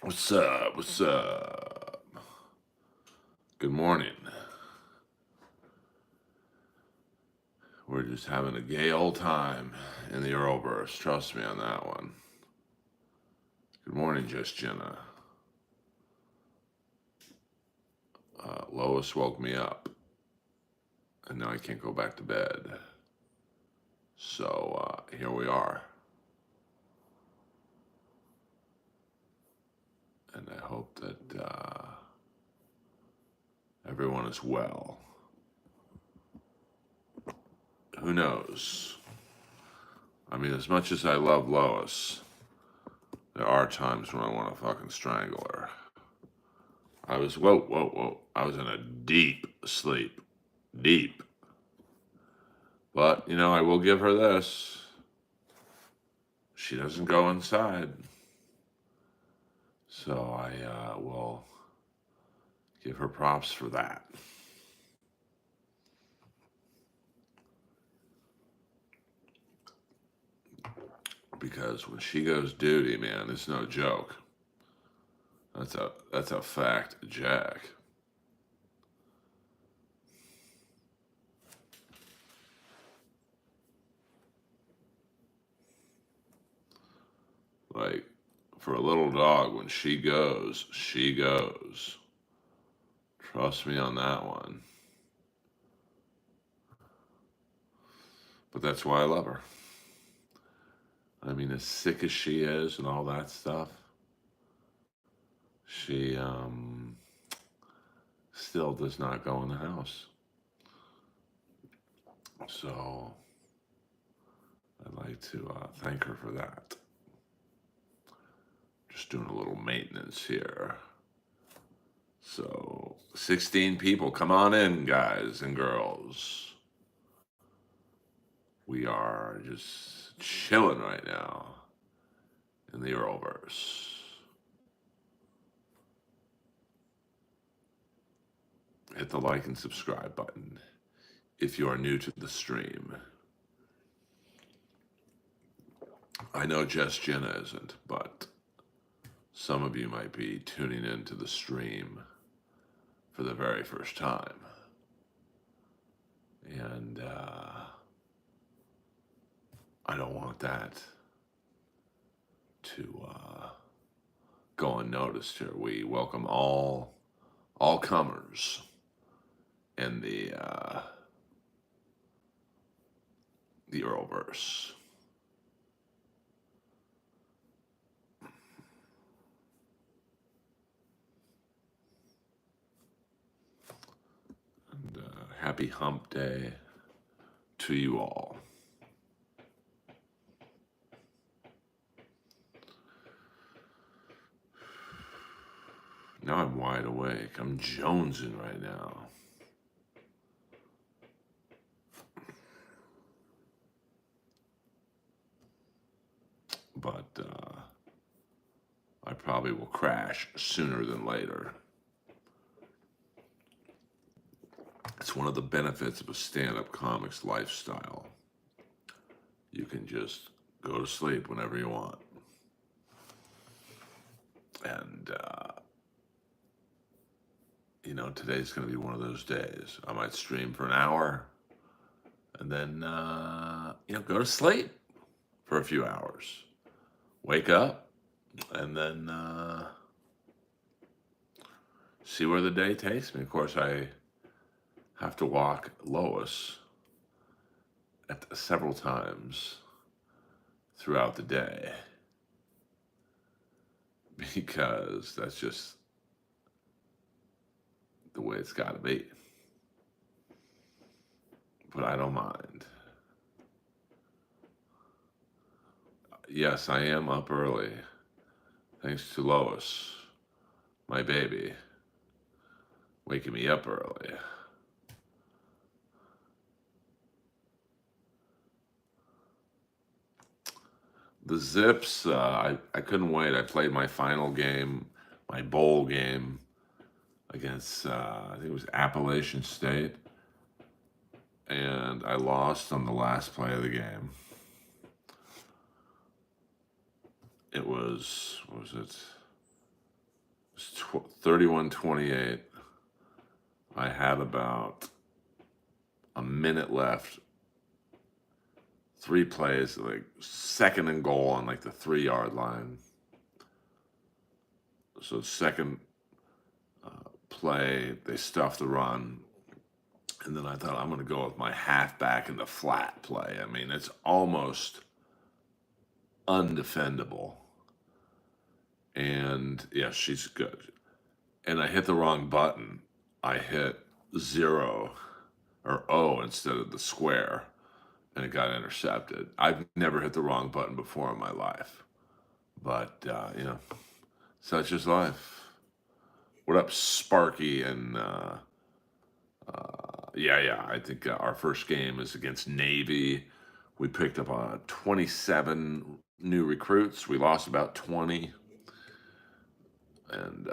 What's up? What's up? Good morning. We're just having a gay old time in the Earlverse. Trust me on that one. Good morning, Just Jenna. Lois woke me up, and now I can't go back to bed. So here we are. And I hope that everyone is well. Who knows? I mean, as much as I love Lois, there are times when I want to fucking strangle her. I was, whoa. I was in a deep sleep. Deep. But, I will give her this. She doesn't go inside. So I will give her props for that. Because when she goes duty, man, it's no joke. That's a fact, Jack. Like, for a little dog, when she goes, she goes. Trust me on that one. But that's why I love her. I mean, as sick as she is and all that stuff, she still does not go in the house. So I'd like to thank her for that. Just doing a little maintenance here. So 16 people, come on in, guys and girls. We are just chilling right now in the Earlverse. Hit the like and subscribe button if you are new to the stream. I know Jess Jenna isn't, but some of you might be tuning into the stream for the very first time. And I don't want that to go unnoticed here. We welcome all comers in the Earlverse. And happy hump day to you all. Now I'm wide awake. I'm jonesing right now. But I probably will crash sooner than later. It's one of the benefits of a stand-up comics lifestyle. You can just go to sleep whenever you want. And, today's going to be one of those days. I might stream for an hour and then, go to sleep for a few hours. Wake up and then see where the day takes me. Of course, I have to walk Lois several times throughout the day because that's just the way it's got to be. but I don't mind. Yes, I am up early, thanks to Lois, my baby, waking me up early. The Zips, I couldn't wait. I played my final game, my bowl game against, I think it was Appalachian State, and I lost on the last play of the game. It was, what was it? It was 31-28. I had about a minute left, 3 plays, like second and goal on like the 3 yard line. So second play, they stuffed the run. And then I thought, I'm going to go with my halfback in the flat play. I mean, it's almost undefendable. And yeah, she's good. And I hit the wrong button. I hit 0 or O instead of the square, and it got intercepted. I've never hit the wrong button before in my life. But, such is life. What up, Sparky? And I think our first game is against Navy. We picked up 27 new recruits. We lost about 20. And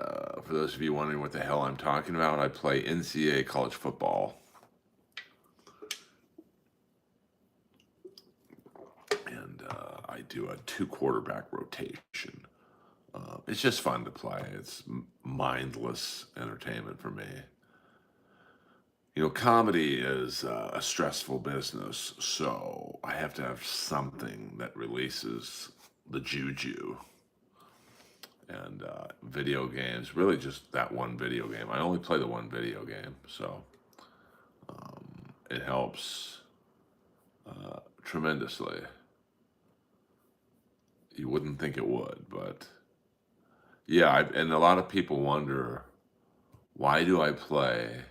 for those of you wondering what the hell I'm talking about, I play NCAA college football. And I do a 2 quarterback rotation. It's just fun to play. It's mindless entertainment for me. Comedy is a stressful business, so I have to have something that releases the juju. And video games, really just that one video game. I only play the one video game, so it helps tremendously. You wouldn't think it would, but yeah, and a lot of people wonder, why do I play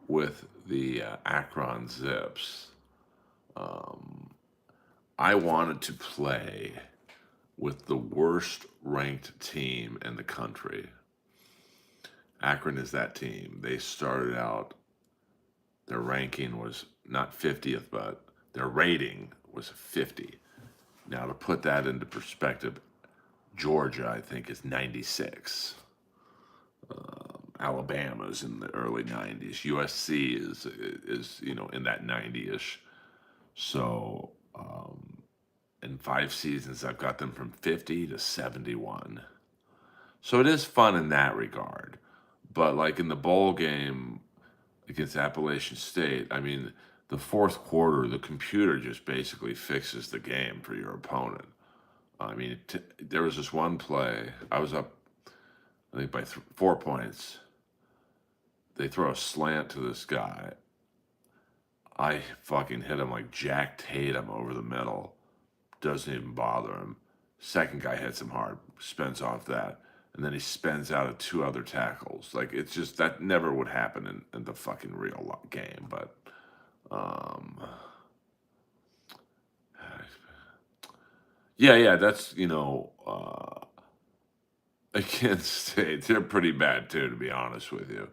with the Akron Zips? I wanted to play with the worst ranked team in the country. Akron is that team. They started out, their ranking was not 50th, but their rating was 50. Now, to put that into perspective, Georgia, I think, is 96. Alabama's in the early 90s. USC is in that 90-ish. So in 5 seasons, I've got them from 50 to 71. So it is fun in that regard. But like in the bowl game against Appalachian State, I mean, the 4th quarter, the computer just basically fixes the game for your opponent. I mean, there was this one play. I was up, I think, by 4 points. They throw a slant to this guy. I fucking hit him like Jack Tatum over the middle. Doesn't even bother him. Second guy hits him hard, spins off that. And then he spins out of 2 other tackles. Like, it's just, that never would happen in the fucking real game. But, that's, against State. They're pretty bad, too, to be honest with you.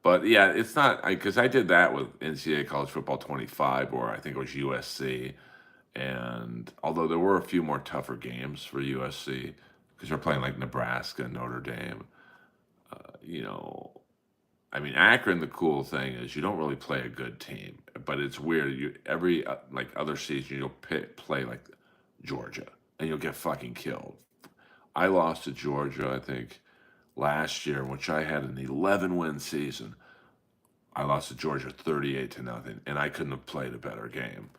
But, yeah, it's not, because I did that with NCAA College Football 25, or I think it was USC. And although there were a few more tougher games for USC, because they're playing like Nebraska, Notre Dame, I mean, Akron, the cool thing is you don't really play a good team, but it's weird. Every like other season, you'll play like Georgia, and you'll get fucking killed. I lost to Georgia, I think, last year, which I had an 11-win season. I lost to Georgia 38-0, and I couldn't have played a better game.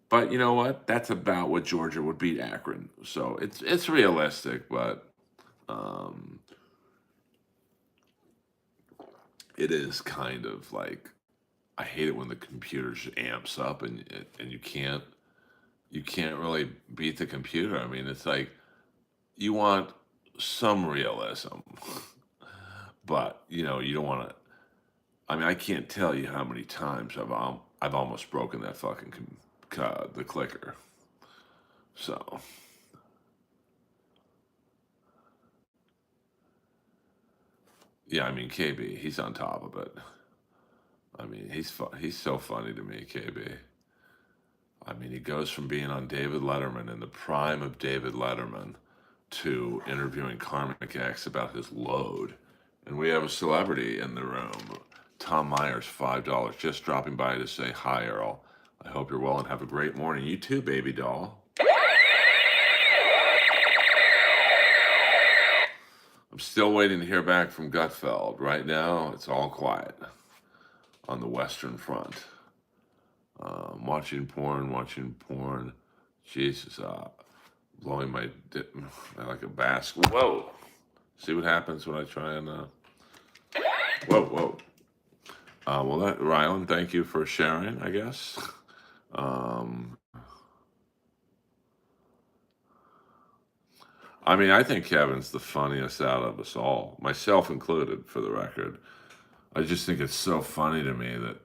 But you know what? That's about what Georgia would beat Akron. So it's realistic, but it is kind of like, I hate it when the computer just amps up and you can't really beat the computer. I mean, it's like you want some realism, but you don't want to. I mean, I can't tell you how many times I've I've almost broken that fucking the clicker. So yeah, I mean KB, he's on top of it. I mean, he's so funny to me, KB. I mean, he goes from being on David Letterman in the prime of David Letterman to interviewing Karmic X about his load. And we have a celebrity in the room, Tom Myers, $5, just dropping by to say hi, Earl. I hope you're well and have a great morning. You too, baby doll. I'm still waiting to hear back from Gutfeld. Right now, it's all quiet on the Western Front. Watching porn. Jesus, blowing my dip like a basket. Whoa! See what happens when I try and. Whoa. Well, Rylan, thank you for sharing, I guess. I mean, I think Kevin's the funniest out of us all, myself included, for the record. I just think it's so funny to me that,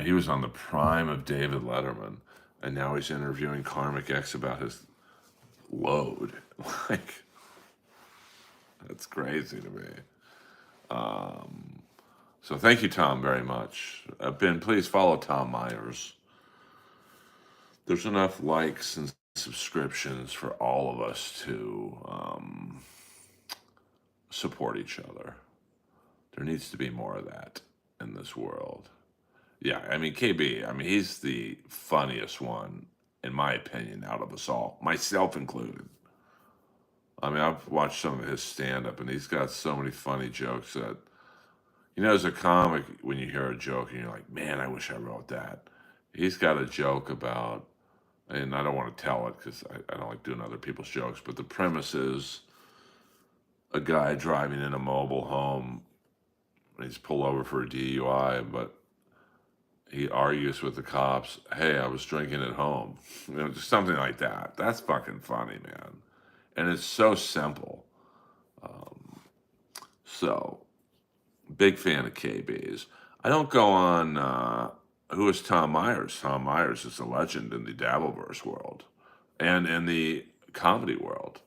he was on the prime of David Letterman, and now he's interviewing Karmic X about his load. Like, that's crazy to me. So thank you, Tom, very much. Ben, please follow Tom Myers. There's enough likes and subscriptions for all of us to support each other. There needs to be more of that in this world. Yeah, I mean, KB, I mean, he's the funniest one, in my opinion, out of us all, myself included. I mean, I've watched some of his stand-up, and he's got so many funny jokes that, as a comic, when you hear a joke, and you're like, man, I wish I wrote that. He's got a joke about, and I don't want to tell it because I don't like doing other people's jokes, but the premise is a guy driving in a mobile home, and he's pulled over for a DUI, but he argues with the cops, hey, I was drinking at home. Just something like that. That's fucking funny, man. And it's so simple. So, big fan of KB's. I don't go on, who is Tom Myers? Tom Myers is a legend in the Dabbleverse world and in the comedy world.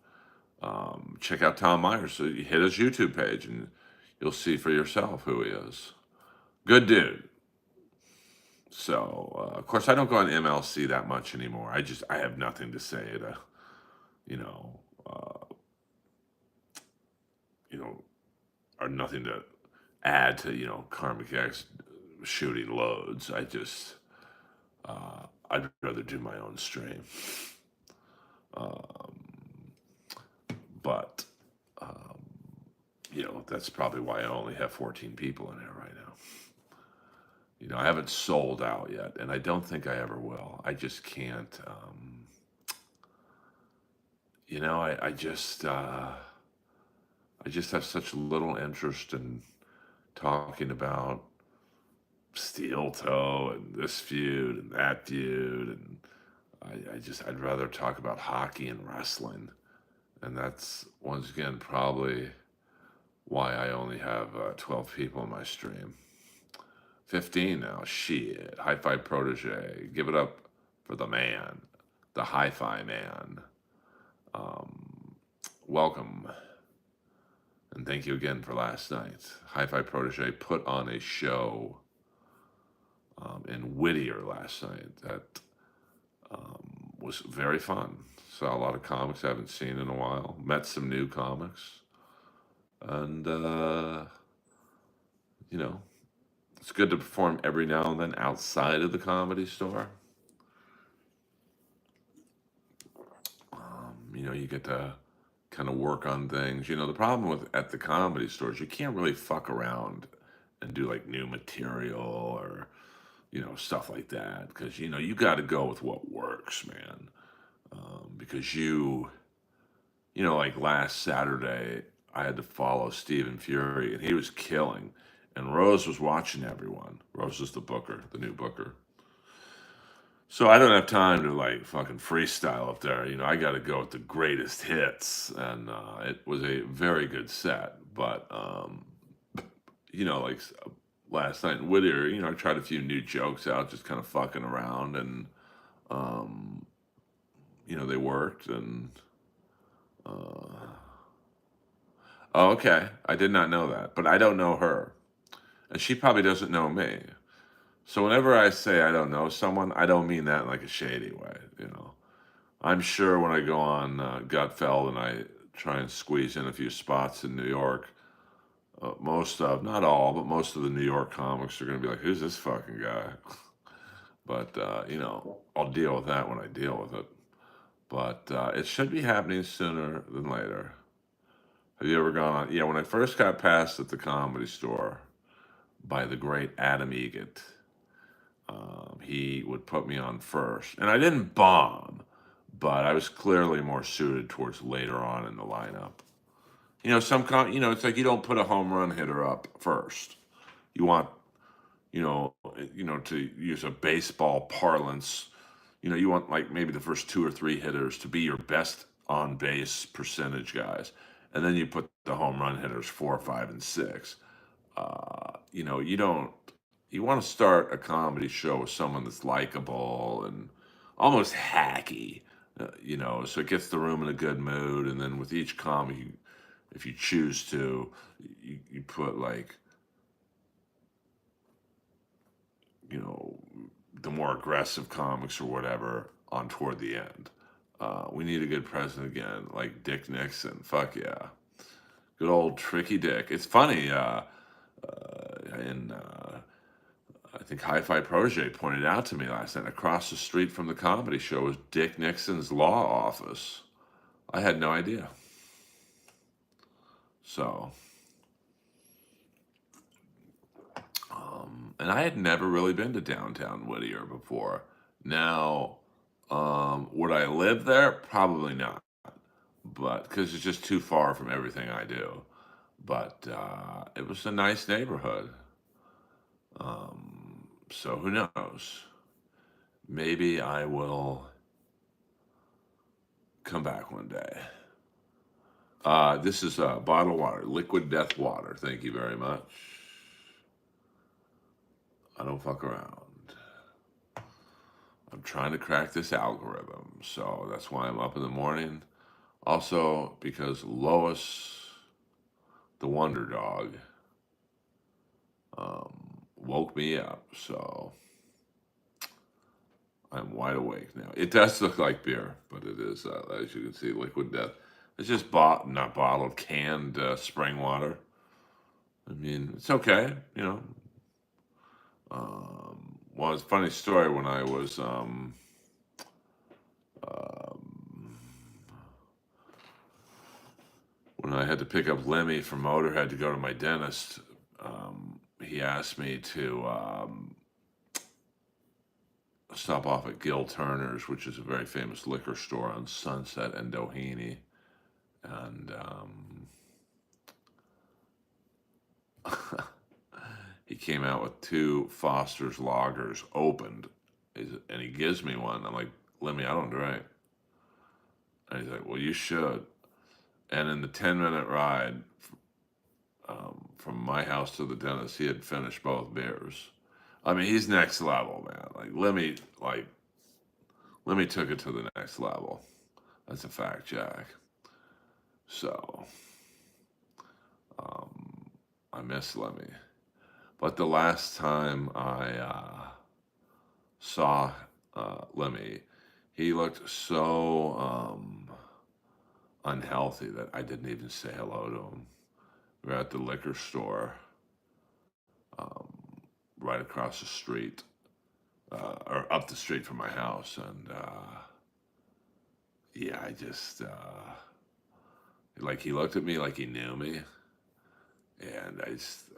Check out Tom Myers. So you hit his YouTube page and you'll see for yourself who he is. Good dude. So, of course, I don't go on MLC that much anymore. I have nothing to say to, or nothing to add to, Karmic X shooting loads. I'd rather do my own stream. But, that's probably why I only have 14 people in here right now. I haven't sold out yet, and I don't think I ever will. I just can't. I just have such little interest in talking about steel toe and this feud and that feud, and I'd rather talk about hockey and wrestling, and that's once again probably why I only have 12 people in my stream. 15 now. Shit. Hi-Fi Protege. Give it up for the man, the Hi-Fi man. Welcome. And thank you again for last night. Hi-Fi Protege put on a show in Whittier last night that was very fun. Saw a lot of comics I haven't seen in a while. Met some new comics. And, it's good to perform every now and then outside of the Comedy Store. You get to kind of work on things. The problem at the Comedy Store is you can't really fuck around and do like new material or, stuff like that. Because, you got to go with what works, man. Because like last Saturday, I had to follow Stephen Fury and he was killing. And Rose was watching everyone. Rose is the booker, the new booker. So I don't have time to like fucking freestyle up there. I got to go with the greatest hits. And it was a very good set. But, like last night in Whittier. I tried a few new jokes out, just kind of fucking around, and um, they worked. And uh, oh, okay, I did not know that, but I don't know her, and she probably doesn't know me. So whenever I say I don't know someone, I don't mean that in like a shady way. I'm sure when I go on Gutfeld and I try and squeeze in a few spots in New York, not all, but most of the New York comics are going to be like, "Who's this fucking guy?" But I'll deal with that when I deal with it. But it should be happening sooner than later. Have you ever gone on? Yeah, when I first got passed at the Comedy Store by the great Adam Egget, he would put me on first, and I didn't bomb, but I was clearly more suited towards later on in the lineup. It's like you don't put a home run hitter up first. You want, to use a baseball parlance, you want like maybe the first two or three hitters to be your best on base percentage guys, and then you put the home run hitters 4, 5, and 6. You don't. You want to start a comedy show with someone that's likable and almost hacky, so it gets the room in a good mood. And then with each comic, if you choose to, you put like, you know, the more aggressive comics or whatever on toward the end. We need a good president again, like Dick Nixon. Fuck yeah. Good old Tricky Dick. It's funny, in I think Hi-Fi Protege pointed out to me last night, across the street from the comedy show was Dick Nixon's law office. I had no idea. So, and I had never really been to downtown Whittier before. Now, would I live there? Probably not, but because it's just too far from everything I do. But it was a nice neighborhood. So who knows? Maybe I will come back one day. This is bottled water, liquid death water. Thank you very much. I don't fuck around. I'm trying to crack this algorithm, so that's why I'm up in the morning. Also, because Lois, the Wonder Dog, woke me up, so I'm wide awake now. It does look like beer, but it is, as you can see, liquid death. It's just not bottled, canned spring water. I mean, it's okay, Well, it's a funny story when I was um, when I had to pick up Lemmy from Motorhead to go to my dentist. He asked me to stop off at Gil Turner's, which is a very famous liquor store on Sunset and Doheny, and he came out with 2 Foster's lagers opened, and he gives me one. I'm like, Lemmy, I don't drink. And he's like, well, you should. And in the 10-minute ride from my house to the dentist, he had finished both beers. I mean, he's next level, man. Lemmy took it to the next level. That's a fact, Jack. So, I miss Lemmy. But the last time I saw Lemmy, he looked so unhealthy that I didn't even say hello to him. We were at the liquor store um, right across the street, or up the street from my house, and yeah, I just like he looked at me like he knew me, and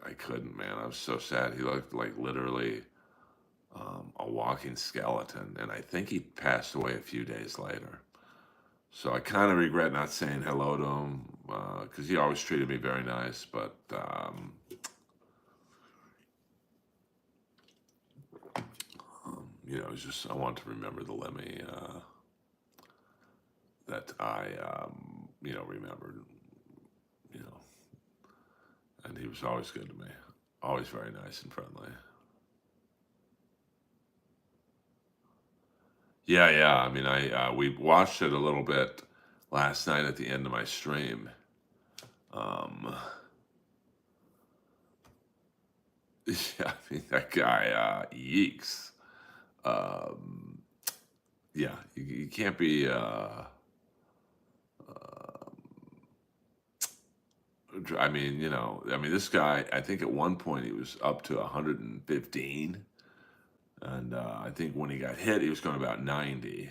I couldn't, man. I was so sad. He looked like literally a walking skeleton, and I think he passed away a few days later. So I kind of regret not saying hello to him because he always treated me very nice. But it's just I want to remember the Lemmy that I remembered, and he was always good to me. Always very nice and friendly. Yeah, yeah. I mean, we watched it a little bit last night at the end of my stream. Um, yeah, I mean that guy, yeeks. Um, yeah, you can't be. I mean, this guy. I think at one point he was up to 115, and I think when he got hit, he was going about 90,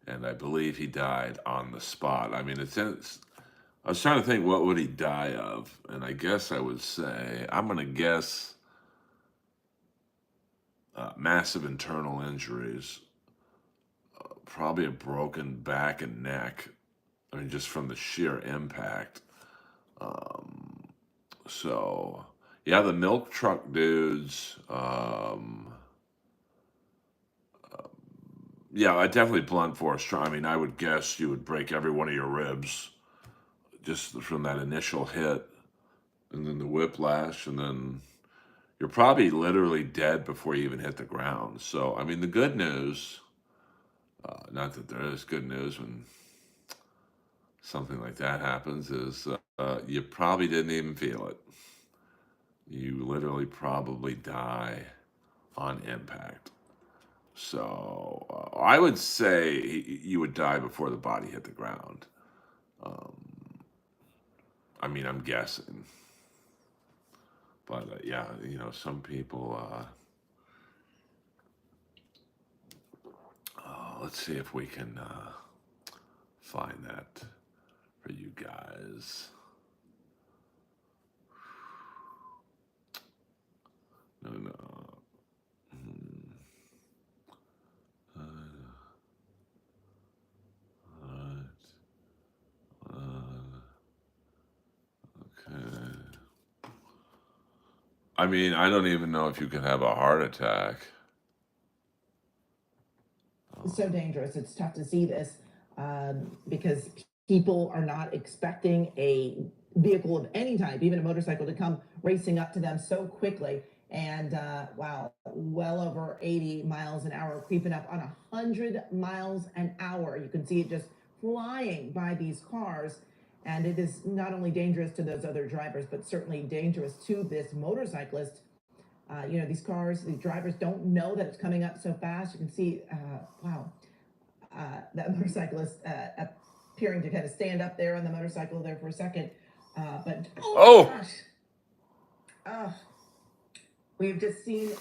and I believe he died on the spot. I mean, I was trying to think what would he die of, and I guess I would say I'm going to guess massive internal injuries, probably a broken back and neck. I mean, just from the sheer impact. Um, so yeah, the milk truck dudes. Yeah, I definitely blunt force trauma. I mean, I would guess you would break every one of your ribs just from that initial hit, and then the whiplash, and then you're probably literally dead before you even hit the ground. So, I mean, the good news, not that there is good news when something like that happens, is you probably didn't even feel it. You literally probably die on impact. So, I would say you would die before the body hit the ground. Um, I mean, I'm guessing. But yeah, some people. Let's see if we can find that for you guys. No, no. Hmm. Uh, okay. I mean, I don't even know if you can have a heart attack. It's so dangerous. It's tough to see this because people are not expecting a vehicle of any type, even a motorcycle, to come racing up to them so quickly. And wow, well over 80 miles an hour, creeping up on 100 miles an hour. You can see it just flying by these cars. And it is not only dangerous to those other drivers, but certainly dangerous to this motorcyclist. These cars, the drivers don't know that it's coming up so fast. You can see, wow, that motorcyclist appearing to kind of stand up there on the motorcycle there for a second. But oh my Oh, gosh, uh, we've just seen.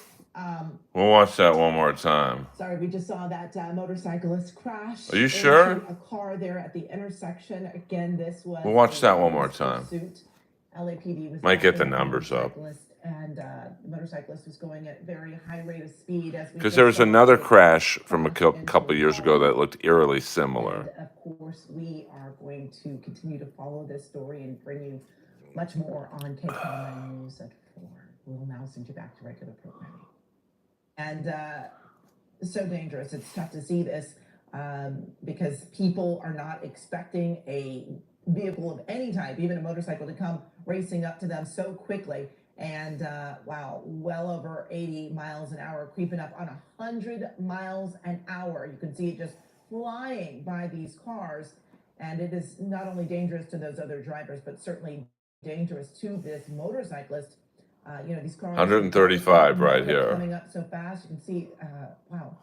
we'll watch that one more time. Sorry, we just saw that motorcyclist crash Are you into sure? a car there at the intersection. Again, this was We'll watch a that one more police time. pursuit. LAPD was Might get after the that numbers up. motorcyclist, and the motorcyclist was going at a very high rate of speed, as we Because there just was saw another a crash from a crash into couple a years ago car. that looked eerily And similar. of course, we are going to continue to follow this story and bring you much more on KCAL9 News at 4. We'll now send you back to regular programming. And so dangerous. It's tough to see this because people are not expecting a vehicle of any type, even a motorcycle, to come racing up to them so quickly. And wow, well over 80 miles an hour, creeping up on 100 miles an hour. You can see it just flying by these cars. And it is not only dangerous to those other drivers, but certainly dangerous to this motorcyclist. These cars, 135 don't know right that it's here. coming up so fast. You can see, wow,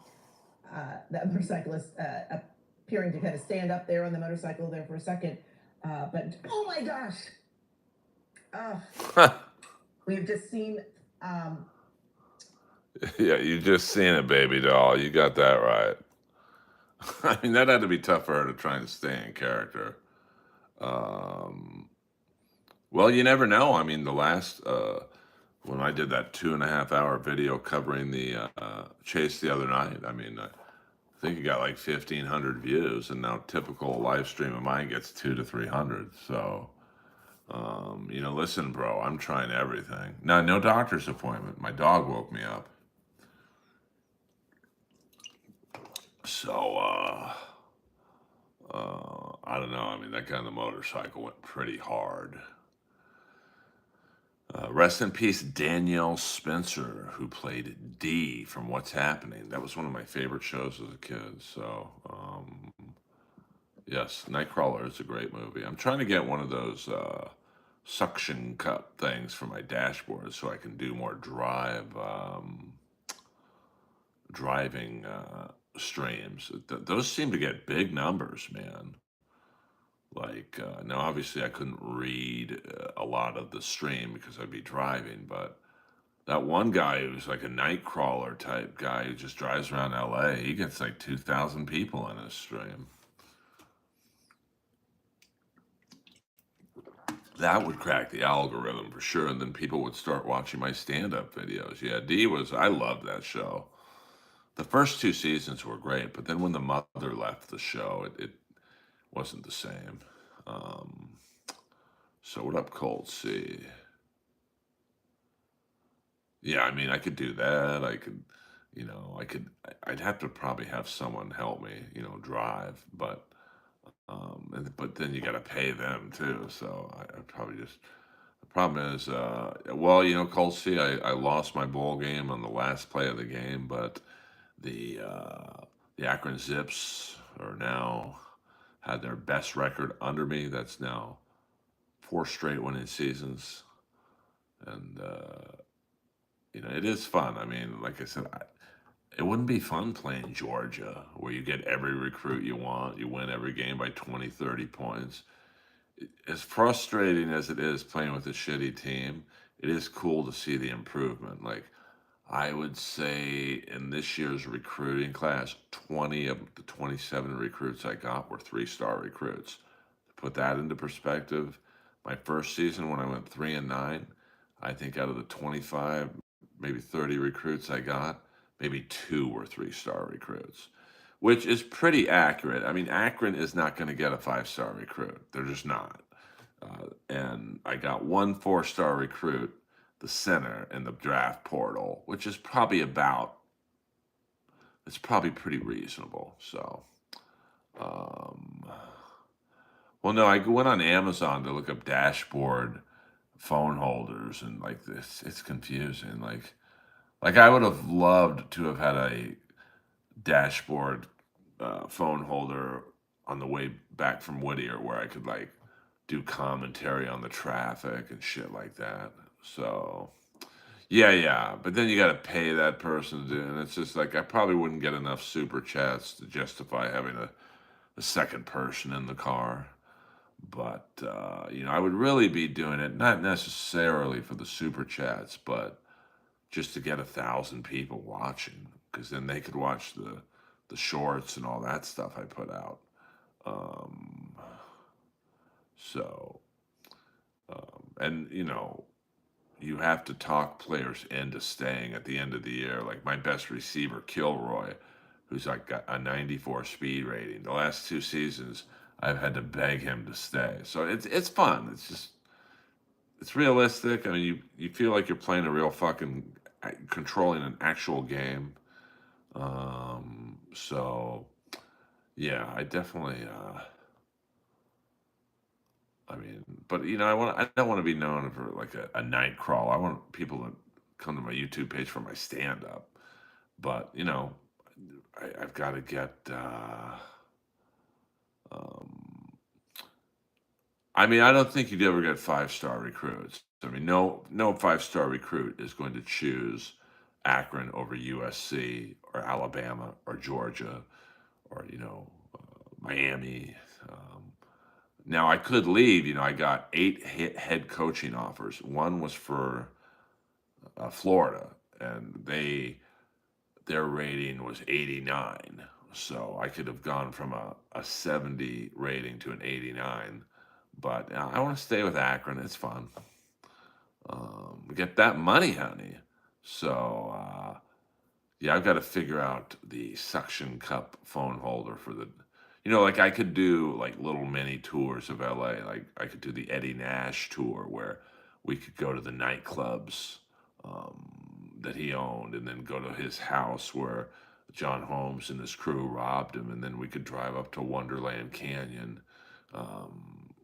that motorcyclist appearing to kind of stand up there on the motorcycle there for a second. But oh my gosh, we've just seen. Yeah, you just seen it, baby doll. You got that right. I mean, that had to be tough for her to try and stay in character. Um, well, you never know. I mean, the last when I did that 2.5 hour video covering the chase the other night, I mean, I think it got like 1,500 views, and now typical live stream of mine gets 200 to 300. So, listen, bro, I'm trying everything. Now, no doctor's appointment. My dog woke me up. So, I don't know. I mean, that guy on the motorcycle went pretty hard. Rest in peace, Danielle Spencer, who played Dee from What's Happening. That was one of my favorite shows as a kid. So, yes, Nightcrawler is a great movie. I'm trying to get one of those suction cup things for my dashboard so I can do more driving streams. Those seem to get big numbers, man. Like, now obviously I couldn't read a lot of the stream because I'd be driving, but that one guy who's like a night crawler type guy who just drives around LA, he gets like 2,000 people in his stream. That would crack the algorithm for sure, and then people would start watching my stand-up videos. Yeah, I loved that show. The first two seasons were great, but then when the mother left the show, it wasn't the same. Um, so what up, Cold C? Yeah, I mean, I could do that. I'd have to probably have someone help me, drive, but then you got to pay them too. So I probably just, the problem is, well, Cold C, I lost my bowl game on the last play of the game, but the, uh, the Akron Zips are now had their best record under me. That's now four straight winning seasons. And, it is fun. I mean, like I said, it wouldn't be fun playing Georgia, where you get every recruit you want, you win every game by 20, 30 points. As frustrating as it is playing with a shitty team, it is cool to see the improvement. Like, I would say in this year's recruiting class, 20 of the 27 recruits I got were three-star recruits. To put that into perspective, my first season when I went 3-9, I think out of the 25, maybe 30 recruits I got, maybe two were three-star recruits, which is pretty accurate. I mean, Akron is not going to get a five-star recruit. They're just not. And I got one four-star recruit, the center, in the draft portal, which is it's probably pretty reasonable. So, um, well, no, I went on Amazon to look up dashboard phone holders, and like this, it's confusing. Like I would have loved to have had a dashboard phone holder on the way back from Whittier where I could like do commentary on the traffic and shit like that. So yeah, yeah. But then you got to pay that person to do, and it's just like I probably wouldn't get enough super chats to justify having a second person in the car. But I would really be doing it not necessarily for the super chats, but just to get 1,000 people watching, because then they could watch the shorts and all that stuff I put out. Um, so and you have to talk players into staying at the end of the year. Like my best receiver, Kilroy, who's like got a 94 speed rating. The last two seasons, I've had to beg him to stay. So it's fun. It's realistic. I mean, you feel like you're playing a real fucking controlling an actual game. So yeah, I definitely. I mean, but I don't want to be known for like a night crawl. I want people to come to my YouTube page for my stand up. But I've got to get. Um, I mean, I don't think you'd ever get five-star recruits. I mean, no five-star recruit is going to choose Akron over USC or Alabama or Georgia or Miami. Um, Now I could leave. I got eight head coaching offers. One was for Florida, and their rating was 89. So I could have gone from a 70 rating to an 89. But I want to stay with Akron. It's fun. Get that money, honey. So yeah, I've got to figure out the suction cup phone holder for like I could do like little mini tours of LA. Like I could do the Eddie Nash tour where we could go to the nightclubs that he owned and then go to his house where John Holmes and his crew robbed him. And then we could drive up to Wonderland Canyon. Um,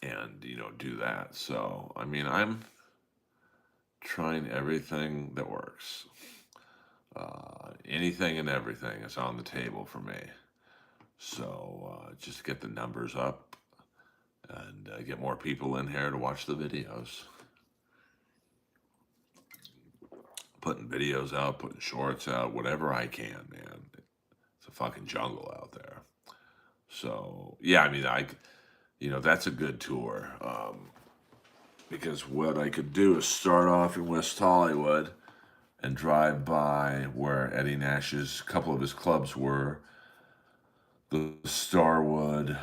and do that. So I mean, I'm trying everything that works. Anything and everything is on the table for me. So just get the numbers up and get more people in here to watch the videos. Putting videos out, putting shorts out, whatever I can, man. It's a fucking jungle out there. So yeah, I mean, that's a good tour. Because what I could do is start off in West Hollywood and drive by where Eddie Nash's couple of his clubs were, the Starwood,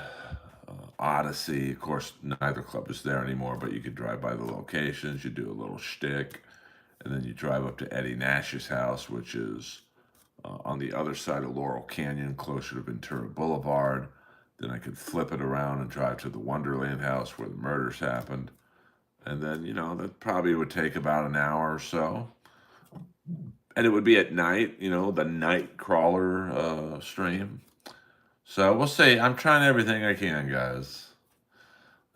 Odyssey. Of course, neither club is there anymore, but you could drive by the locations. You do a little shtick, and then you drive up to Eddie Nash's house, which is on the other side of Laurel Canyon, closer to Ventura Boulevard. Then I could flip it around and drive to the Wonderland house where the murders happened. And then, that probably would take about an hour or so. And it would be at night, the night crawler stream. So we'll see. I'm trying everything I can, guys.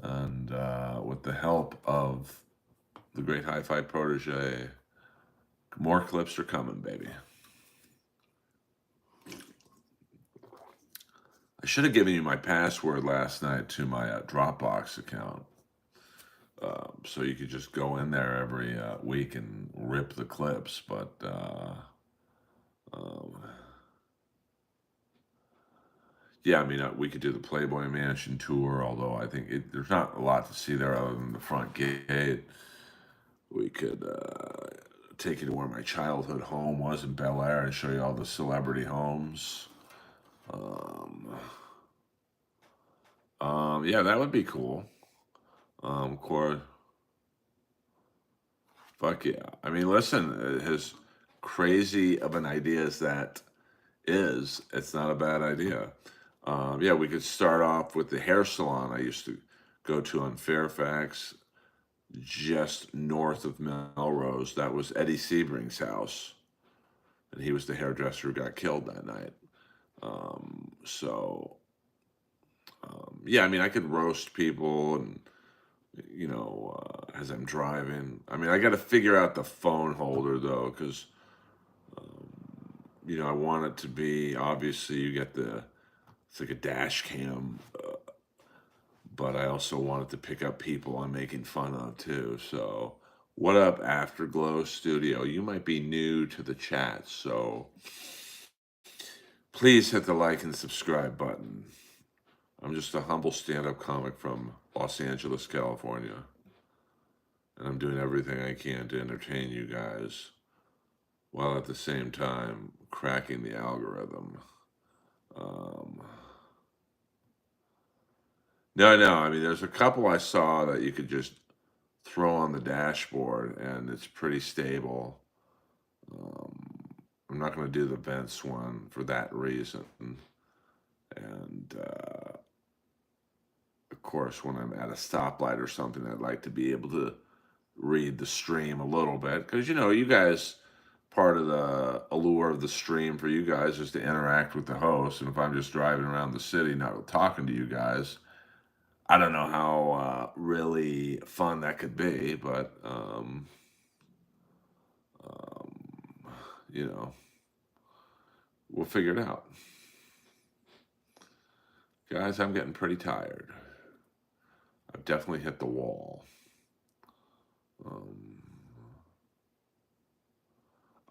And with the help of the great hi-fi protege, more clips are coming, baby. I should have given you my password last night to my Dropbox account. So you could just go in there every week and rip the clips. But yeah, I mean, we could do the Playboy Mansion tour, although I think there's not a lot to see there other than the front gate. We could take you to where my childhood home was in Bel Air and show you all the celebrity homes. Yeah, that would be cool. Course, fuck yeah. I mean, listen, as crazy of an idea as that is, it's not a bad idea. Yeah, we could start off with the hair salon I used to go to on Fairfax, just north of Melrose. That was Eddie Sebring's house, and he was the hairdresser who got killed that night. So, yeah, I mean, I could roast people and as I'm driving. I mean, I got to figure out the phone holder though, because I want it to be obviously you get it's like a dash cam, but I also want it to pick up people I'm making fun of too. So, what up, Afterglow Studio? You might be new to the chat, so please hit the like and subscribe button. I'm just a humble stand-up comic from Los Angeles, California. And I'm doing everything I can to entertain you guys while at the same time cracking the algorithm. No, I mean, there's a couple I saw that you could just throw on the dashboard and it's pretty stable. I'm not going to do the Vents one for that reason. And of course, when I'm at a stoplight or something, I'd like to be able to read the stream a little bit because you guys, part of the allure of the stream for you guys is to interact with the host. And if I'm just driving around the city not talking to you guys, I don't know how really fun that could be, but we'll figure it out. Guys, I'm getting pretty tired. I've definitely hit the wall.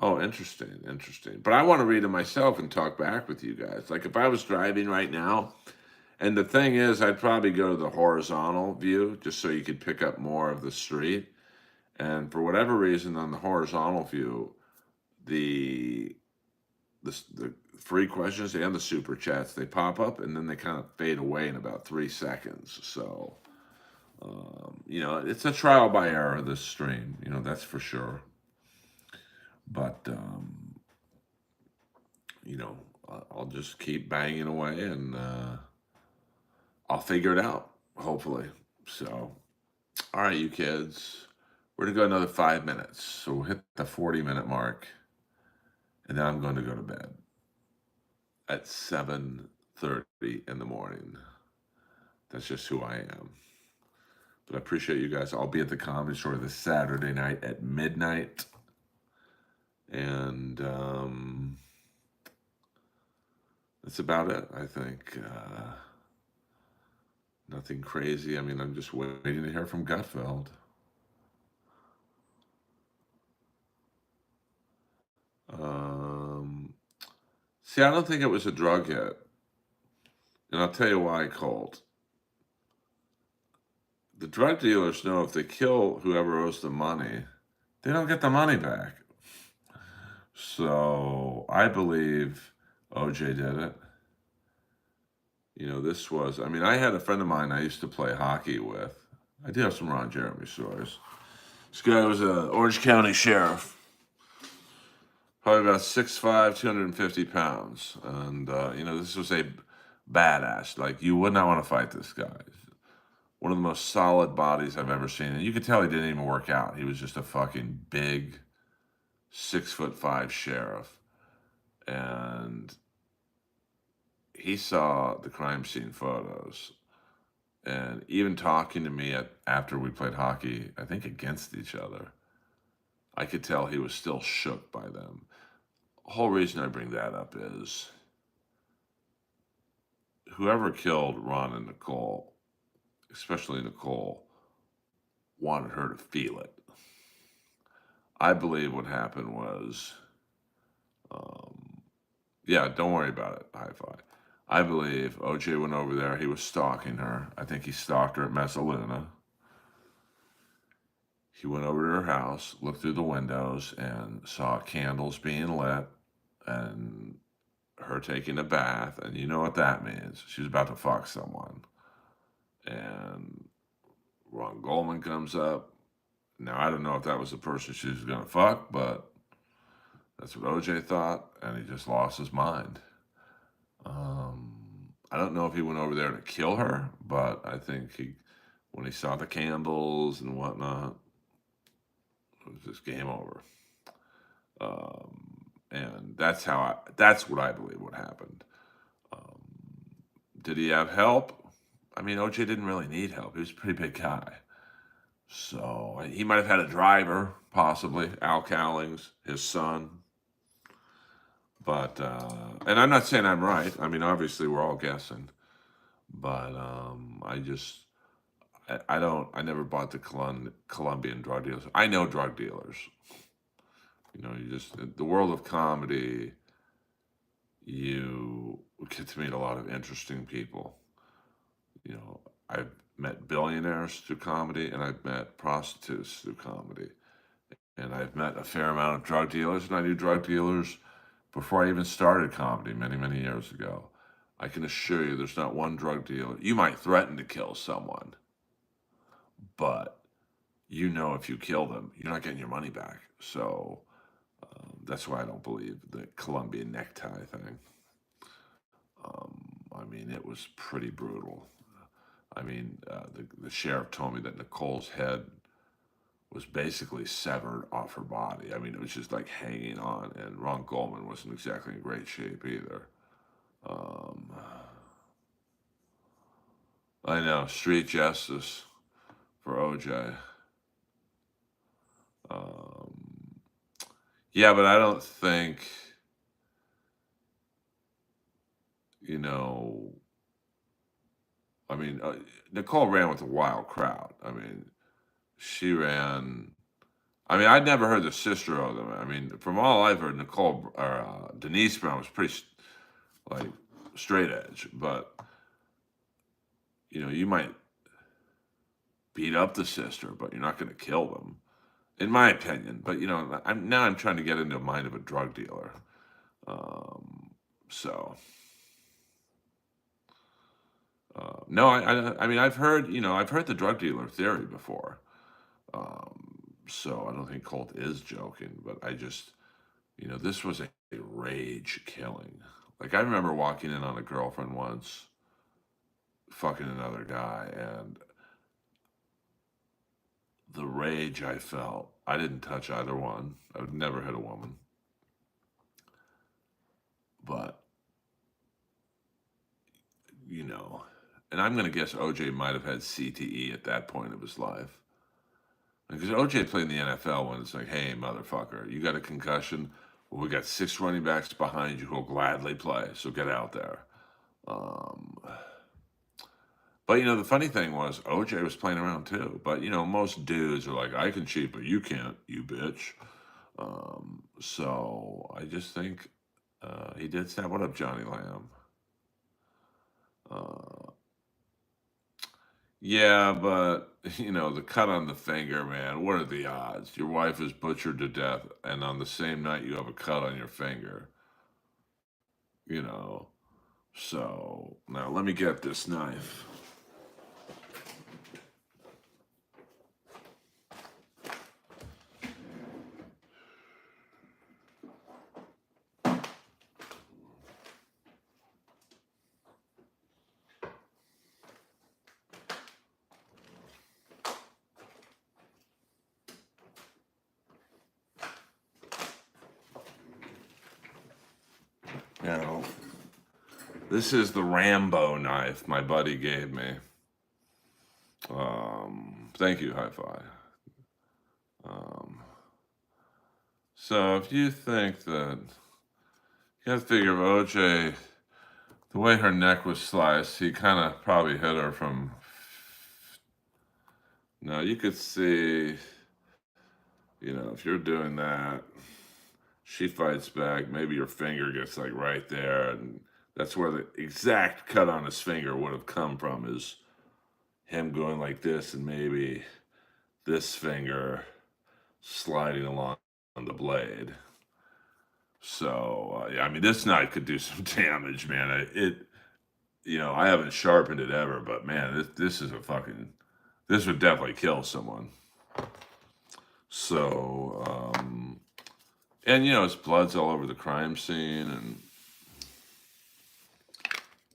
Oh, interesting. But I want to read it myself and talk back with you guys. Like if I was driving right now, and the thing is, I'd probably go to the horizontal view just so you could pick up more of the street. And for whatever reason, on the horizontal view, the free questions and the super chats, they pop up and then they kind of fade away in about 3 seconds. So, it's a trial by error, this stream, that's for sure. But, I'll just keep banging away and I'll figure it out, hopefully. So, all right, you kids, we're going to go another 5 minutes. So we'll hit the 40-minute mark. And then I'm going to go to bed at 7:30 in the morning. That's just who I am. But I appreciate you guys. I'll be at the Comedy Store this Saturday night at midnight. And that's about it, I think. Nothing crazy. I mean, I'm just waiting to hear from Gutfeld. See, I don't think it was a drug hit. And I'll tell you why, Colt. The drug dealers know if they kill whoever owes the money, they don't get the money back. So I believe OJ did it. You know, this was, I mean, I had a friend of mine I used to play hockey with. I do have some Ron Jeremy stories. This guy was an Orange County sheriff, probably about 6'5", 250 pounds. And, you know, this was a badass. Like, you would not want to fight this guy. One of the most solid bodies I've ever seen. And you could tell he didn't even work out. He was just a fucking big 6'5" sheriff. And he saw the crime scene photos. And even talking to me after we played hockey, I think against each other, I could tell he was still shook by them. The whole reason I bring that up is whoever killed Ron and Nicole, especially Nicole, wanted her to feel it. I believe what happened was, yeah, don't worry about it, Hi-Fi. I believe OJ went over there. He was stalking her. I think he stalked her at Mezzaluna. He went over to her house, looked through the windows, and saw candles being lit and her taking a bath. And you know what that means. She was about to fuck someone. And Ron Goldman comes up. Now, I don't know if that was the person she was going to fuck, but that's what OJ thought, and he just lost his mind. I don't know if he went over there to kill her, but I think when he saw the candles and whatnot, it was just game over. And that's what I believe what happened. Did he have help? I mean, OJ didn't really need help. He was a pretty big guy. So he might have had a driver, possibly, Al Cowlings, his son. But, and I'm not saying I'm right. I mean, obviously we're all guessing. But I never bought the Colombian drug dealers. I know drug dealers. You know, the world of comedy, you get to meet a lot of interesting people. You know, I've met billionaires through comedy, and I've met prostitutes through comedy. And I've met a fair amount of drug dealers, and I knew drug dealers before I even started comedy many, many years ago. I can assure you there's not one drug dealer. You might threaten to kill someone, but you know if you kill them, you're not getting your money back. So that's why I don't believe the Colombian necktie thing. I mean, it was pretty brutal. I mean, the sheriff told me that Nicole's head was basically severed off her body. I mean, it was just like hanging on, and Ron Goldman wasn't exactly in great shape either. I know, street justice for OJ. Yeah, but I don't think, you know, I mean, Nicole ran with a wild crowd. I mean, she ran. I mean, I'd never heard the sister of them. I mean, from all I've heard, Denise Brown was pretty like straight edge, but you know, you might beat up the sister, but you're not going to kill them, in my opinion. But you know, I'm trying to get into the mind of a drug dealer. So no, I mean, I've heard the drug dealer theory before. So I don't think Colt is joking, but I just, you know, this was a rage killing. Like I remember walking in on a girlfriend once, fucking another guy, and the rage I felt. I didn't touch either one. I would never hit a woman. But, you know, and I'm going to guess OJ might have had CTE at that point of his life. Because OJ played in the NFL when it's like, hey, motherfucker, you got a concussion. Well, we got 6 running backs behind you who'll gladly play, so get out there. Um, but, the funny thing was OJ was playing around too. But, most dudes are like, I can cheat, but you can't, you bitch. So I just think he did snap. What up, Johnny Lamb? Uh, yeah, but the cut on the finger, man. What are the odds? Your wife is butchered to death, and on the same night you have a cut on your finger. You know. So now let me get this knife. Now, this is the Rambo knife my buddy gave me. Thank you, Hi-Fi. So if you think that, you gotta figure OJ, the way her neck was sliced, he kind of probably hit her from. Now you could see, if you're doing that, she fights back. Maybe your finger gets like right there, and that's where the exact cut on his finger would have come from, is him going like this, and maybe this finger sliding along on the blade. So yeah, I mean, this knife could do some damage, man. I haven't sharpened it ever, but man, this is this would definitely kill someone. So, and his blood's all over the crime scene,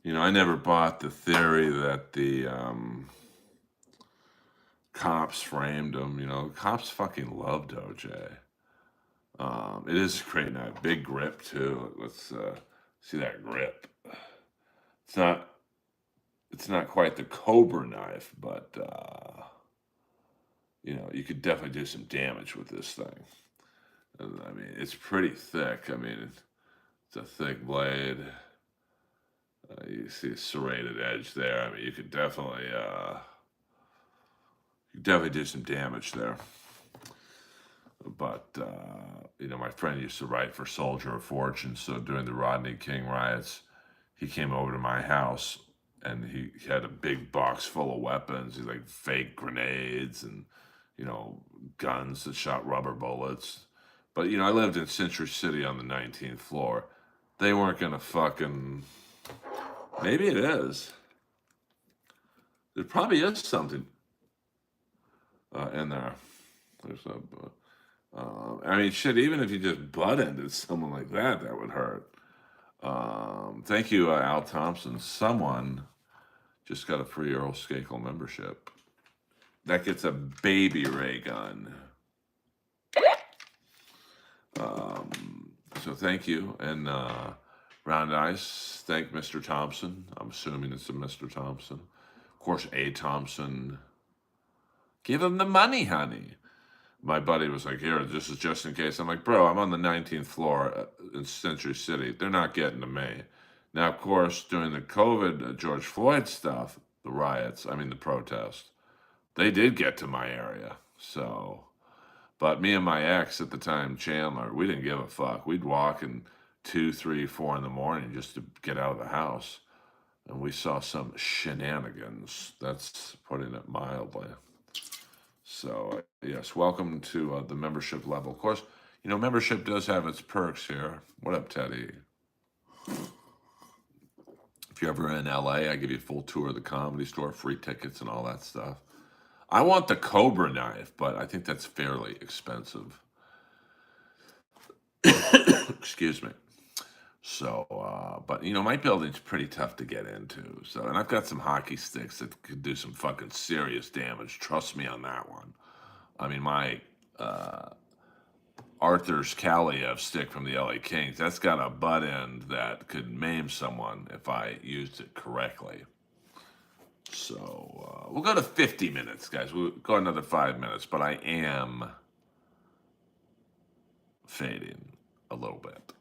and I never bought the theory that the cops framed him. Cops fucking loved OJ. It is a great knife, big grip too. Let's see that grip. It's not quite the Cobra knife, but you could definitely do some damage with this thing. And, I mean, it's pretty thick. I mean, it's a thick blade. You see a serrated edge there. I mean, you could definitely do some damage there. But my friend used to write for Soldier of Fortune, so during the Rodney King riots, he came over to my house, and he had a big box full of weapons. He's like fake grenades and guns that shot rubber bullets. But I lived in Century City on the 19th floor. They weren't gonna fucking. Maybe it is. There probably is something in there. There's a. I mean, shit. Even if you just butt ended someone like that, that would hurt. Thank you, Al Thompson. Someone just got a free Earl Skakel membership. That gets a baby ray gun. So thank you. And Round Ice, thank Mr. Thompson. I'm assuming it's a Mr. Thompson. Of course, A. Thompson. Give him the money, honey. My buddy was like, here, this is just in case. I'm like, bro, I'm on the 19th floor in Century City. They're not getting to me. Now, of course, during the COVID George Floyd stuff, the riots, the protest, they did get to my area. So, but me and my ex at the time, Chandler, we didn't give a fuck. We'd walk in 2, 3, 4 in the morning just to get out of the house. And we saw some shenanigans. That's putting it mildly. So, yes, welcome to the membership level. Of course, membership does have its perks here. What up, Teddy? If you're ever in LA, I give you a full tour of the Comedy Store, free tickets and all that stuff. I want the Cobra knife, but I think that's fairly expensive. Excuse me. So, but my building's pretty tough to get into. So, and I've got some hockey sticks that could do some fucking serious damage. Trust me on that one. I mean, my Arthur's Kaliev stick from the LA Kings, that's got a butt end that could maim someone if I used it correctly. So we'll go to 50 minutes, guys. We'll go another 5 minutes, but I am fading a little bit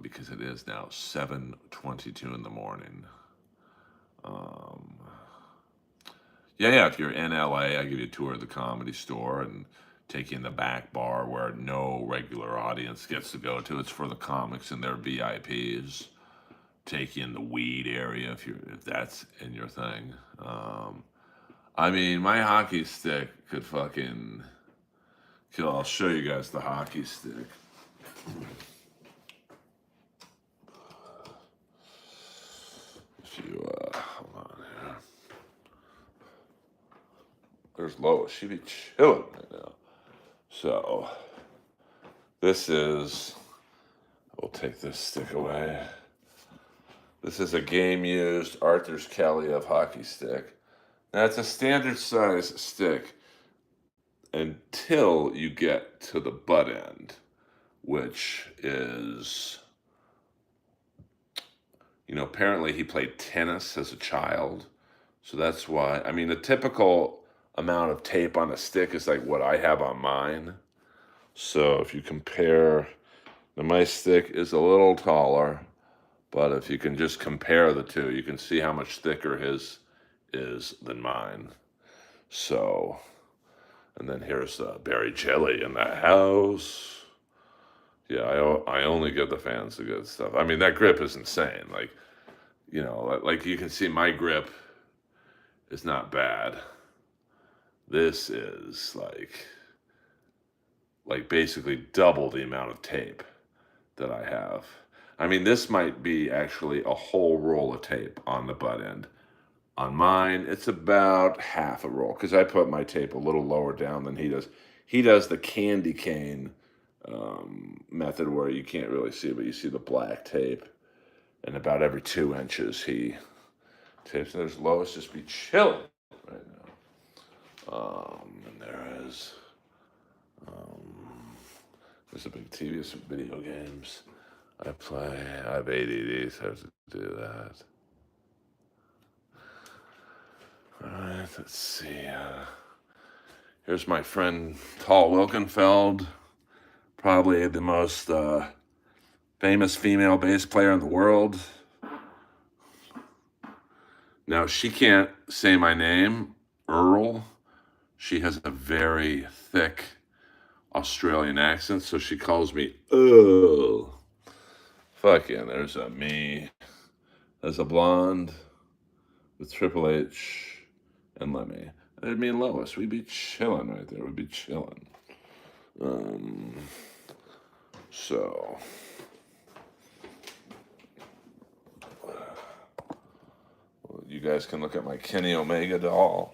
because it is now 7:22 in the morning. Yeah. If you're in LA, I give you a tour of the Comedy Store and take you in the back bar where no regular audience gets to go to. It's for the comics and their VIPs. Take you in the weed area if that's in your thing. I mean, my hockey stick could fucking kill. I'll show you guys the hockey stick. If you hold on here. There's Lois. She be chilling right now. So this is. We'll take this stick away. This is a game-used Arthur's Kaliev hockey stick. Now, it's a standard size stick until you get to the butt end, which is, apparently he played tennis as a child. So that's why, I mean, the typical amount of tape on a stick is like what I have on mine. So if you compare, my stick is a little taller. But if you can just compare the two, you can see how much thicker his is than mine. So, and then here's Barry Jelly in the house. Yeah, I only give the fans the good stuff. I mean, that grip is insane. Like you can see my grip is not bad. This is like basically double the amount of tape that I have. I mean, this might be actually a whole roll of tape on the butt end. On mine, it's about half a roll because I put my tape a little lower down than he does. He does the candy cane method where you can't really see, but you see the black tape. And about every 2 inches, he tapes. There's Lois just be chilling right now. And there's a big TV, some video games. I have ADD, so I have to do that. All right, let's see. Here's my friend Tall Wilkenfeld, probably the most famous female bass player in the world. Now, she can't say my name, Earl. She has a very thick Australian accent, so she calls me Earl. Fuck yeah, there's me as a blonde with Triple H and Lemmy. There'd me and Lois. We'd be chilling right there. We'd be chilling. So. Well, you guys can look at my Kenny Omega doll.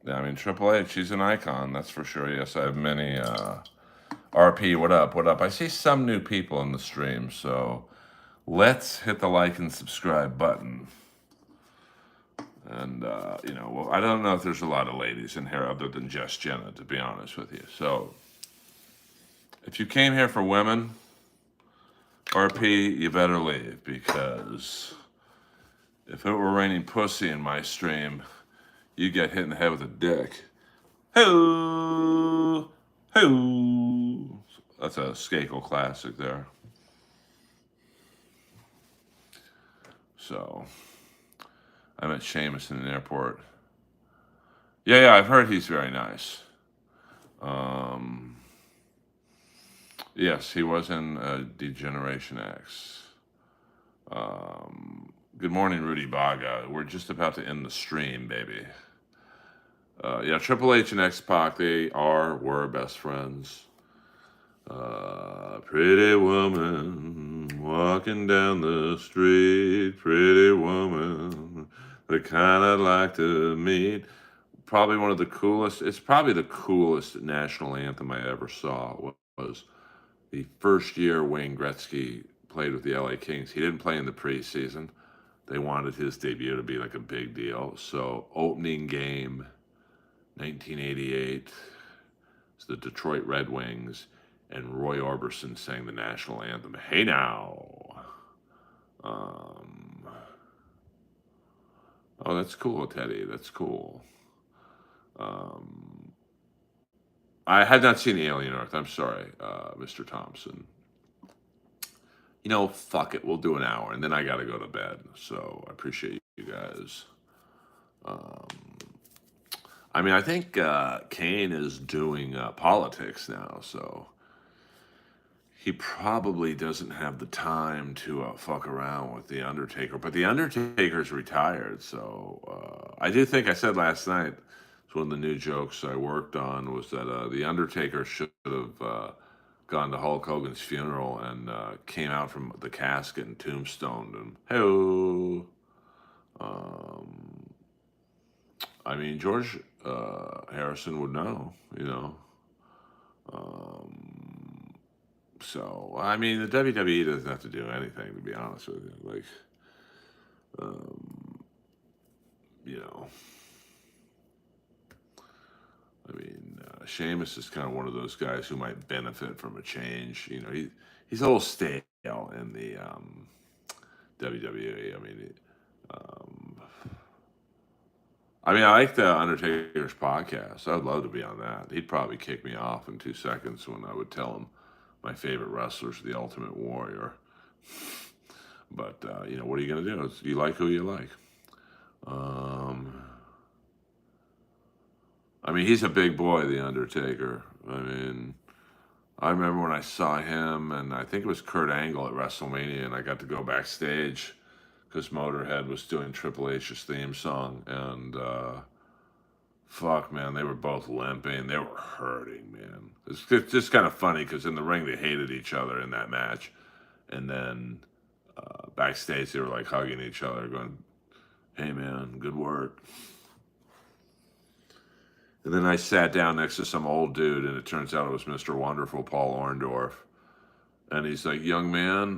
Yeah, I mean, Triple H, she's an icon, that's for sure. Yes, I have many. RP, what up? What up? I see some new people in the stream, so let's hit the like and subscribe button. And, well, I don't know if there's a lot of ladies in here other than just Jenna, to be honest with you. So if you came here for women, RP, you better leave, because if it were raining pussy in my stream, you get hit in the head with a dick. Hoo! Hoo! That's a Skakel classic there. So, I met Seamus in an airport. Yeah, I've heard he's very nice. Yes, he was in Degeneration X. Good morning, Rudy Baga. We're just about to end the stream, baby. Yeah, Triple H and X-Pac, they were best friends. Pretty woman walking down the street, pretty woman, the kind I'd like to meet. Probably one of the coolest, it's probably the coolest national anthem I ever saw. was the first year Wayne Gretzky played with the LA Kings. He didn't play in the preseason. They wanted his debut to be like a big deal. So opening game, 1988, it's the Detroit Red Wings, and Roy Orbison sang the national anthem. Hey now. Um, oh, that's cool, Teddy. That's cool. Um, I had not seen Alien Earth. I'm sorry, Mr. Thompson. Fuck it. We'll do an hour, and then I got to go to bed. So I appreciate you guys. Um, I think Kane is doing politics now, so he probably doesn't have the time to fuck around with The Undertaker. But The Undertaker's retired, so I do think I said last night, it's one of the new jokes I worked on, was that The Undertaker should have gone to Hulk Hogan's funeral and came out from the casket and tombstoned him. Hey-o. George Harrison would know. Um, the WWE doesn't have to do anything, to be honest with you. Like, um, you know, Sheamus is kind of one of those guys who might benefit from a change. He's a little stale in the WWE. Um, I like the Undertaker's podcast. I'd love to be on that. He'd probably kick me off in 2 seconds when I would tell him my favorite wrestler's the Ultimate Warrior. But what are you gonna do? You like who you like. He's a big boy, the Undertaker. I remember when I saw him, and I think it was Kurt Angle at WrestleMania, and I got to go backstage because Motorhead was doing Triple H's theme song, and fuck, man, they were both limping. They were hurting, man. It's just kind of funny because in the ring they hated each other in that match, and then backstage they were like hugging each other, going, "Hey, man, good work." And then I sat down next to some old dude, and it turns out it was Mr. Wonderful, Paul Orndorff. And he's like, "Young man,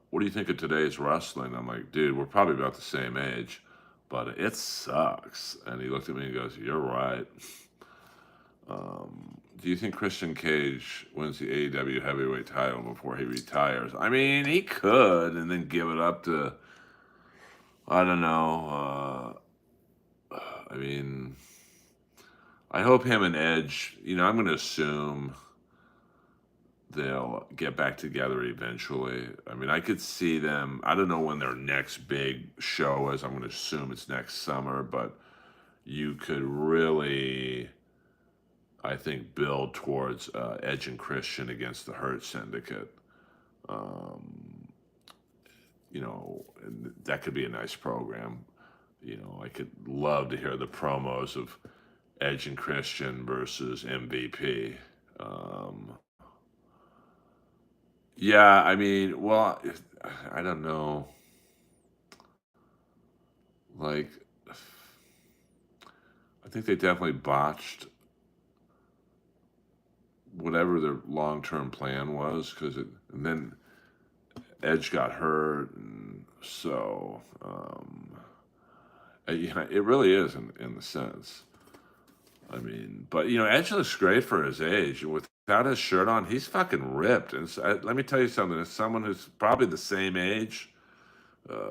what do you think of today's wrestling?" I'm like, "Dude, we're probably about the same age, but it sucks." And he looked at me and goes, "You're right." Do you think Christian Cage wins the AEW heavyweight title before he retires? He could, and then give it up to, I don't know. I hope him and Edge, I'm going to assume they'll get back together eventually. I could see them, I don't know when their next big show is. I'm going to assume it's next summer, but you could really, I think, build towards Edge and Christian against the Hurt Syndicate. And that could be a nice program. I could love to hear the promos of Edge and Christian versus MVP. Well, I don't know. Like, I think they definitely botched whatever their long-term plan was, and then Edge got hurt, and so it really is in the sense. But Edge looks great for his age. Without his shirt on, he's fucking ripped. And let me tell you something. As someone who's probably the same age,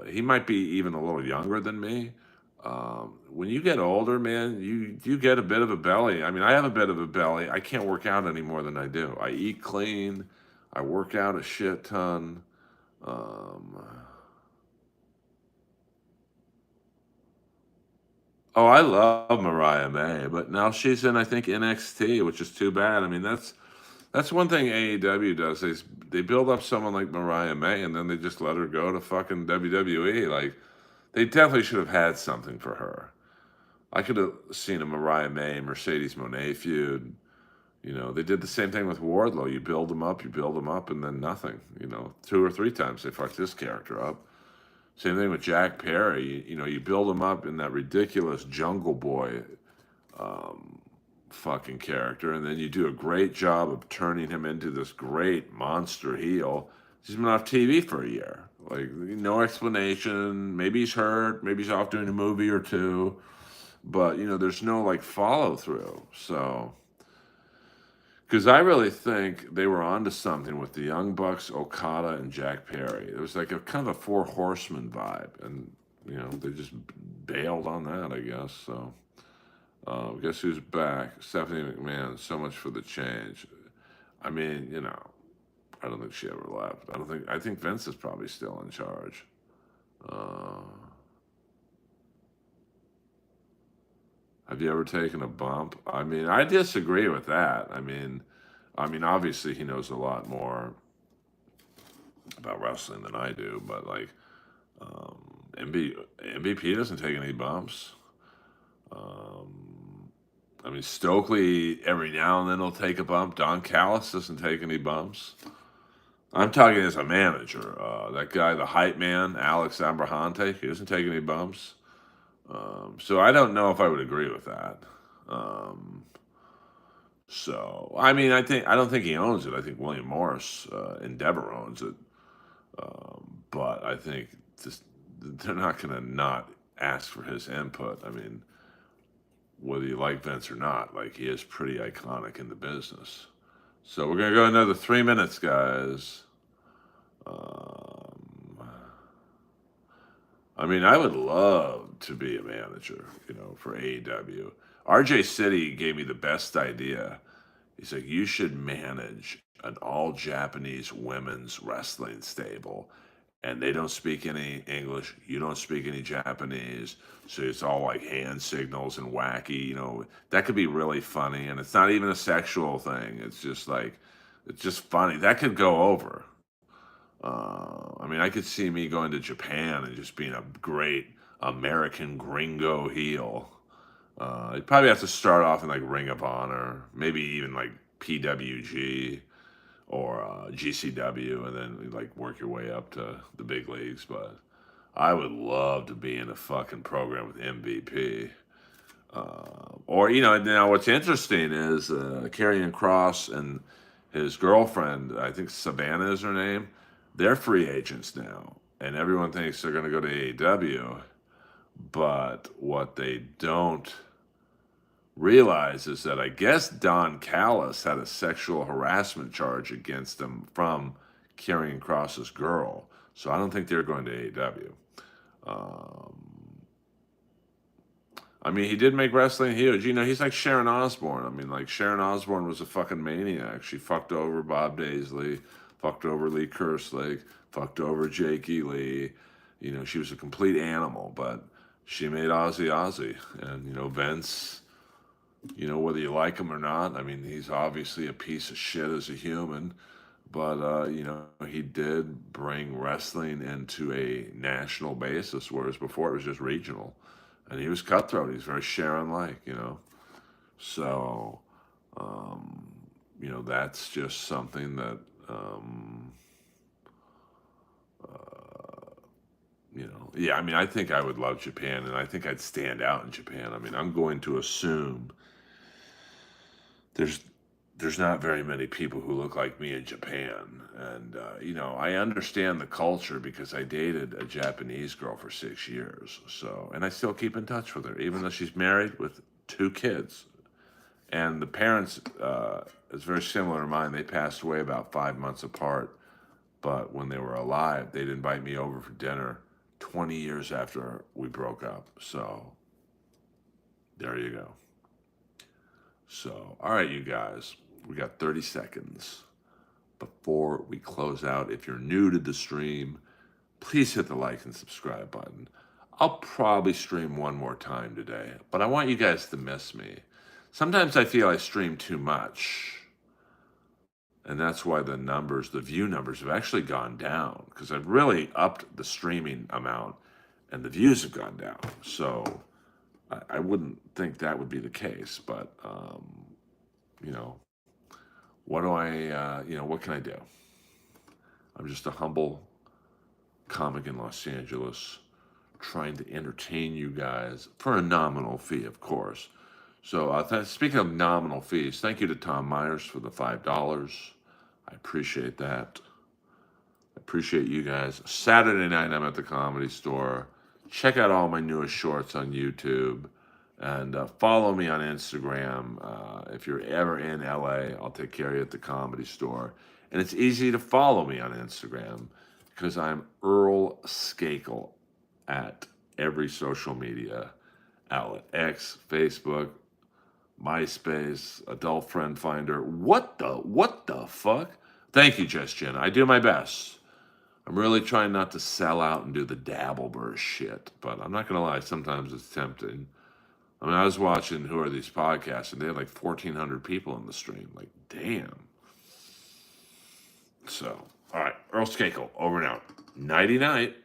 he might be even a little younger than me. When you get older, man, you get a bit of a belly. I have a bit of a belly. I can't work out any more than I do. I eat clean. I work out a shit ton. Oh, I love Mariah May, but now she's in, I think, NXT, which is too bad. That's one thing AEW does. They build up someone like Mariah May, and then they just let her go to fucking WWE. Like, they definitely should have had something for her. I could have seen a Mariah May, Mercedes Moné feud. They did the same thing with Wardlow. You build them up, and then nothing. 2 or 3 times they fucked this character up. Same thing with Jack Perry. You build him up in that ridiculous Jungle Boy fucking character, and then you do a great job of turning him into this great monster heel. He's been off TV for a year. Like, no explanation. Maybe he's hurt. Maybe he's off doing a movie or two. But, there's no, like, follow through. So, because I really think they were onto something with the Young Bucks, Okada, and Jack Perry. It was like a kind of a Four Horsemen vibe. And, they just bailed on that, I guess. So, guess who's back? Stephanie McMahon. So much for the change. I mean, I don't think she ever left. I think Vince is probably still in charge. Have you ever taken a bump? I mean, I disagree with that. Obviously he knows a lot more about wrestling than I do, but like, MVP doesn't take any bumps. Stokely every now and then will take a bump. Don Callis doesn't take any bumps. I'm talking as a manager. That guy, the hype man, Alex Abrahante, he doesn't take any bumps. So I don't know if I would agree with that. I don't think he owns it. I think William Morris, Endeavor owns it. But I think they're not going to not ask for his input. Whether you like Vince or not, like, he is pretty iconic in the business. So we're going to go another 3 minutes, guys. I would love to be a manager, for AEW. RJ City gave me the best idea. He's like, you should manage an all-Japanese women's wrestling stable. And they don't speak any English. You don't speak any Japanese. So it's all like hand signals and wacky, That could be really funny. And it's not even a sexual thing. It's just funny. That could go over. I could see me going to Japan and just being a great American gringo heel. You'd probably have to start off in like Ring of Honor, maybe even like PWG or GCW, and then like work your way up to the big leagues. But I would love to be in a fucking program with MVP. Now what's interesting is Karrion Kross and his girlfriend, I think Savannah is her name, they're free agents now. And everyone thinks they're going to go to AEW. But what they don't realize is that I guess Don Callis had a sexual harassment charge against him from Karrion Kross's girl. So I don't think they're going to AEW. He did make wrestling huge. He's like Sharon Osbourne. Sharon Osbourne was a fucking maniac. She fucked over Bob Daisley, fucked over Lee Kerslake, fucked over Jakey Lee. She was a complete animal, but she made Ozzy. And, Vince, whether you like him or not, he's obviously a piece of shit as a human. But, he did bring wrestling into a national basis, whereas before it was just regional. And he was cutthroat. He's very Sharon-like, So, that's just something that, I think I would love Japan, and I think I'd stand out in Japan. I'm going to assume there's not very many people who look like me in Japan. And, I understand the culture because I dated a Japanese girl for 6 years. So, and I still keep in touch with her, even though she's married with 2 kids. And the parents, it's very similar to mine. They passed away about 5 months apart. But when they were alive, they'd invite me over for dinner 20 years after we broke up. So, there you go. So, all right, you guys. We got 30 seconds before we close out. If you're new to the stream, please hit the like and subscribe button. I'll probably stream one more time today, but I want you guys to miss me. Sometimes I feel I stream too much, and that's why the view numbers have actually gone down, because I've really upped the streaming amount, and the views have gone down. So I wouldn't think that would be the case, but, what can I do? I'm just a humble comic in Los Angeles trying to entertain you guys for a nominal fee, of course. So speaking of nominal fees, thank you to Tom Myers for the $5. I appreciate that. I appreciate you guys. Saturday night, I'm at the Comedy Store. Check out all my newest shorts on YouTube. And follow me on Instagram. If you're ever in LA, I'll take care of you at the Comedy Store. And it's easy to follow me on Instagram because I'm Earl Skakel at every social media outlet: X, Facebook, MySpace, Adult Friend Finder. What the fuck? Thank you, Just Jen. I do my best. I'm really trying not to sell out and do the Dabbleverse shit, but I'm not gonna lie, sometimes it's tempting. I mean, I was watching Who Are These Podcasts, and they had like 1,400 people in the stream. Like, damn. So, all right, Earl Skakel, over and out. Nighty night.